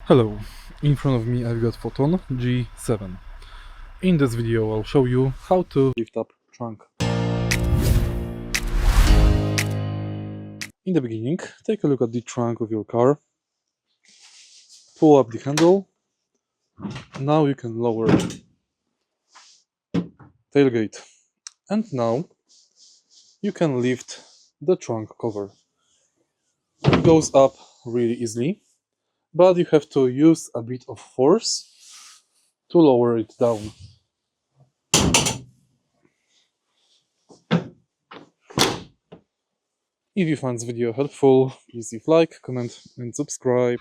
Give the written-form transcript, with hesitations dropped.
Hello, in front of me I've got FOTON G7. In this video I'll show you how to lift up trunk. In the beginning, take a look at the trunk of your car, pull up the handle. Now you can lower tailgate, and now you can lift the trunk cover. It goes up really easily, but you have to use a bit of force to lower it down. If you find this video helpful, please leave like, comment and subscribe.